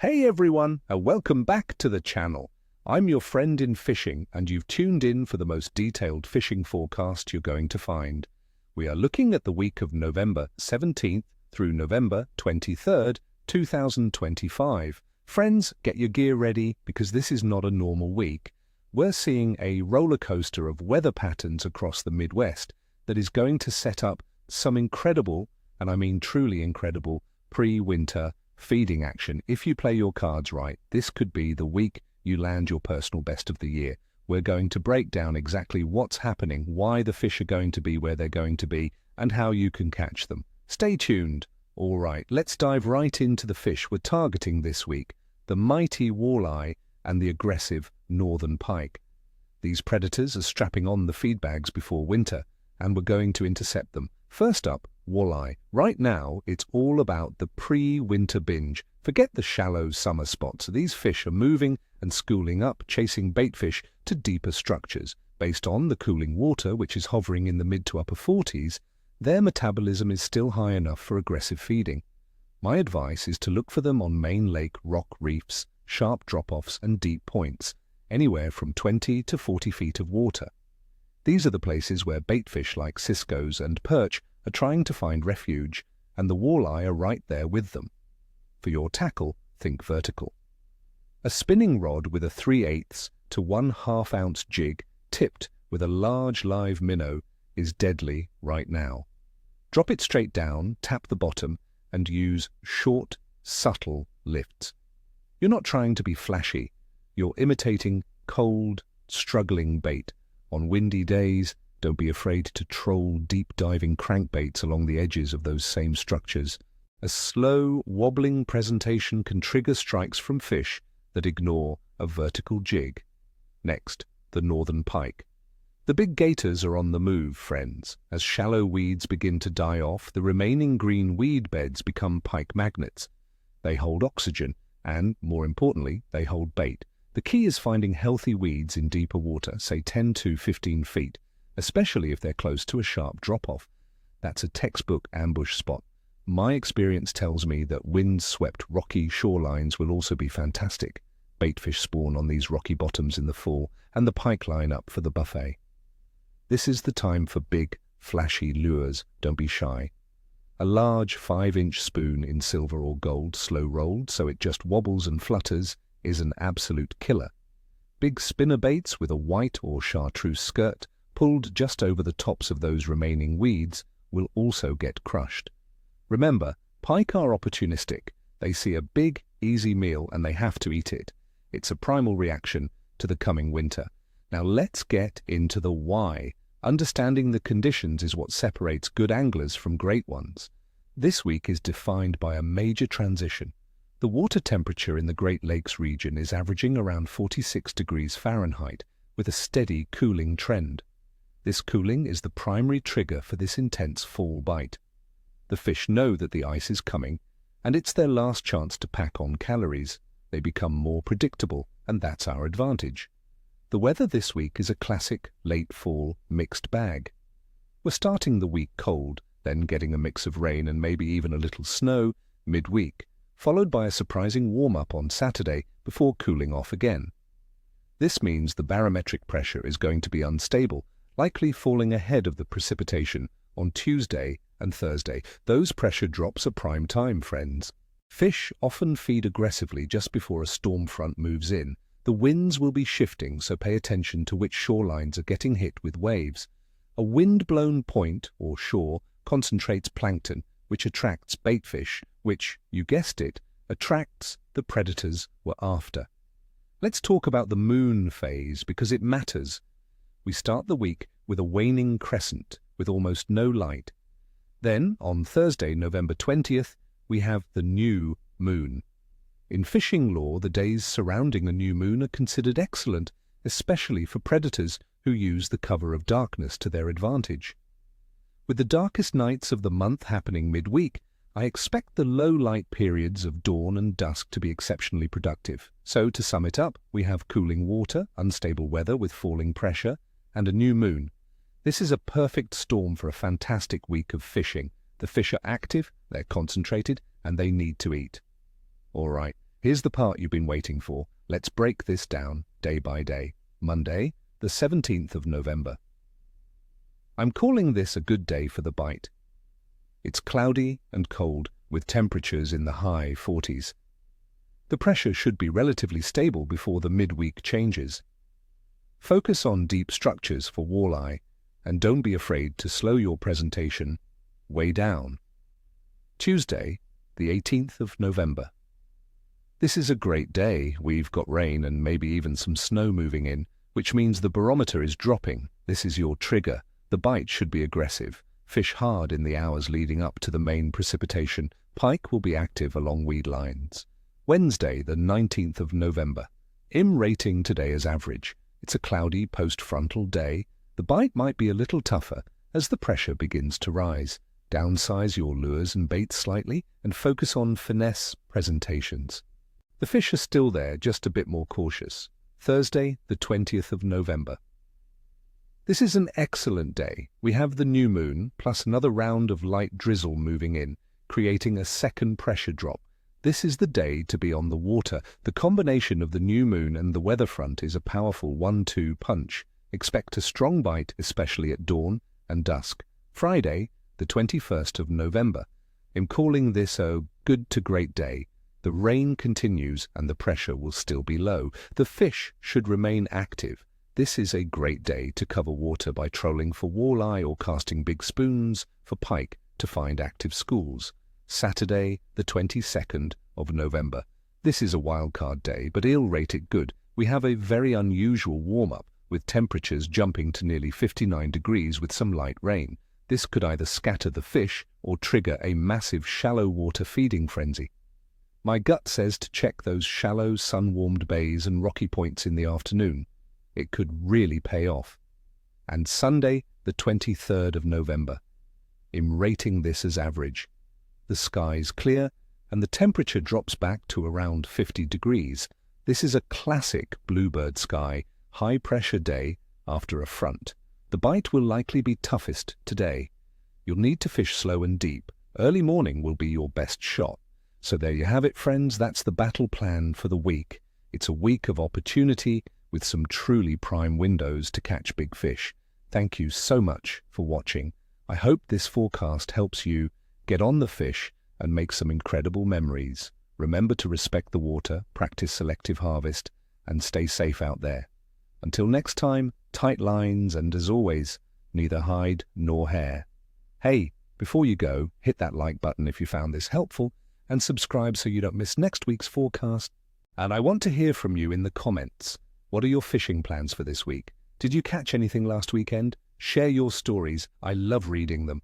Hey everyone, and welcome back to the channel. I'm your friend in fishing, and you've tuned in for the most detailed fishing forecast you're going to find. We are looking at the week of November 17th through November 23rd, 2025. Friends, get your gear ready because this is not a normal week. We're seeing a roller coaster of weather patterns across the Midwest that is going to set up some incredible, and I mean truly incredible, pre-winter feeding action. If you play your cards right, this could be the week you land your personal best of the year. We're going to break down exactly what's happening, why the fish are going to be where they're going to be, and how you can catch them. Stay tuned. All right, let's dive right into the fish we're targeting this week, the mighty walleye and the aggressive northern pike. These predators are strapping on the feed bags before winter, and we're going to intercept them. First up, walleye. Right now, it's all about the pre-winter binge. Forget the shallow summer spots. These fish are moving and schooling up, chasing baitfish to deeper structures. Based on the cooling water, which is hovering in the mid to upper 40s, their metabolism is still high enough for aggressive feeding. My advice is to look for them on main lake rock reefs, sharp drop-offs and deep points, anywhere from 20 to 40 feet of water. These are the places where baitfish like ciscos and perch are trying to find refuge, and the walleye are right there with them. For your tackle, think vertical. A spinning rod with a 3/8 to 1/2 ounce jig tipped with a large live minnow is deadly right now. Drop it straight down, tap the bottom, and use short, subtle lifts. You're not trying to be flashy. You're imitating cold, struggling bait. On windy days, don't be afraid to troll deep-diving crankbaits along the edges of those same structures. A slow, wobbling presentation can trigger strikes from fish that ignore a vertical jig. Next, the northern pike. The big gators are on the move, friends. As shallow weeds begin to die off, the remaining green weed beds become pike magnets. They hold oxygen, and, more importantly, they hold bait. The key is finding healthy weeds in deeper water, say 10 to 15 feet, especially if they're close to a sharp drop-off. That's a textbook ambush spot. My experience tells me that wind-swept rocky shorelines will also be fantastic. Baitfish spawn on these rocky bottoms in the fall, and the pike line up for the buffet. This is the time for big, flashy lures. Don't be shy. A large 5-inch spoon in silver or gold, slow-rolled so it just wobbles and flutters, is an absolute killer. Big spinner baits with a white or chartreuse skirt pulled just over the tops of those remaining weeds will also get crushed. Remember, pike are opportunistic. They see a big, easy meal and they have to eat it. It's a primal reaction to the coming winter. Now let's get into the why. Understanding the conditions is what separates good anglers from great ones. This week is defined by a major transition. The water temperature in the Great Lakes region is averaging around 46 degrees Fahrenheit, with a steady cooling trend. This cooling is the primary trigger for this intense fall bite. The fish know that the ice is coming, and it's their last chance to pack on calories. They become more predictable, and that's our advantage. The weather this week is a classic late fall mixed bag. We're starting the week cold, then getting a mix of rain and maybe even a little snow midweek, followed by a surprising warm-up on Saturday before cooling off again. This means the barometric pressure is going to be unstable, likely falling ahead of the precipitation on Tuesday and Thursday. Those pressure drops are prime time, friends. Fish often feed aggressively just before a storm front moves in. The winds will be shifting, so pay attention to which shorelines are getting hit with waves. A wind-blown point or shore concentrates plankton, which attracts baitfish, which, you guessed it, attracts the predators we're after. Let's talk about the moon phase because it matters. We start the week with a waning crescent with almost no light. Then, on Thursday, November 20th, we have the new moon. In fishing lore, the days surrounding a new moon are considered excellent, especially for predators who use the cover of darkness to their advantage. With the darkest nights of the month happening midweek, I expect the low-light periods of dawn and dusk to be exceptionally productive. So, to sum it up, we have cooling water, unstable weather with falling pressure, and a new moon. This is a perfect storm for a fantastic week of fishing. The fish are active, they're concentrated, and they need to eat. All right, Here's the part you've been waiting for. Let's break this down day by day. Monday, the 17th of November. I'm calling this a good day for the bite. It's cloudy and cold, with temperatures in the high 40s. The pressure should be relatively stable before the midweek changes. Focus on deep structures for walleye, and don't be afraid to slow your presentation way down. Tuesday, the 18th of November. This is a great day. We've got rain and maybe even some snow moving in, which means the barometer is dropping. This is your trigger. The bite should be aggressive. Fish hard in the hours leading up to the main precipitation. Pike will be active along weed lines. Wednesday, the 19th of November. IM rating today is average. It's a cloudy post-frontal day. The bite might be a little tougher as the pressure begins to rise. Downsize your lures and baits slightly and focus on finesse presentations. The fish are still there, just a bit more cautious. Thursday, the 20th of November. This is an excellent day. We have the new moon plus another round of light drizzle moving in, creating a second pressure drop. This is the day to be on the water. The combination of the new moon and the weather front is a powerful 1-2 punch. Expect a strong bite, especially at dawn and dusk. Friday, the 21st of November. I'm calling this a good to great day. The rain continues and the pressure will still be low. The fish should remain active. This is a great day to cover water by trolling for walleye or casting big spoons for pike to find active schools. Saturday, the 22nd of November. This is a wildcard day, but I'll rate it good. We have a very unusual warm-up, with temperatures jumping to nearly 59 degrees with some light rain. This could either scatter the fish or trigger a massive shallow water feeding frenzy. My gut says to check those shallow, sun-warmed bays and rocky points in the afternoon. It could really pay off. And Sunday, the 23rd of November. I'm rating this as average. The sky's clear and the temperature drops back to around 50 degrees. This is a classic bluebird sky, high-pressure day after a front. The bite will likely be toughest today. You'll need to fish slow and deep. Early morning will be your best shot. So there you have it, friends. That's the battle plan for the week. It's a week of opportunity with some truly prime windows to catch big fish. Thank you so much for watching. I hope this forecast helps you get on the fish and make some incredible memories. Remember to respect the water, practice selective harvest, and stay safe out there. Until next time, tight lines and, as always, neither hide nor hair. Hey, before you go, hit that like button if you found this helpful, and subscribe so you don't miss next week's forecast. And I want to hear from you in the comments. What are your fishing plans for this week? Did you catch anything last weekend? Share your stories. I love reading them.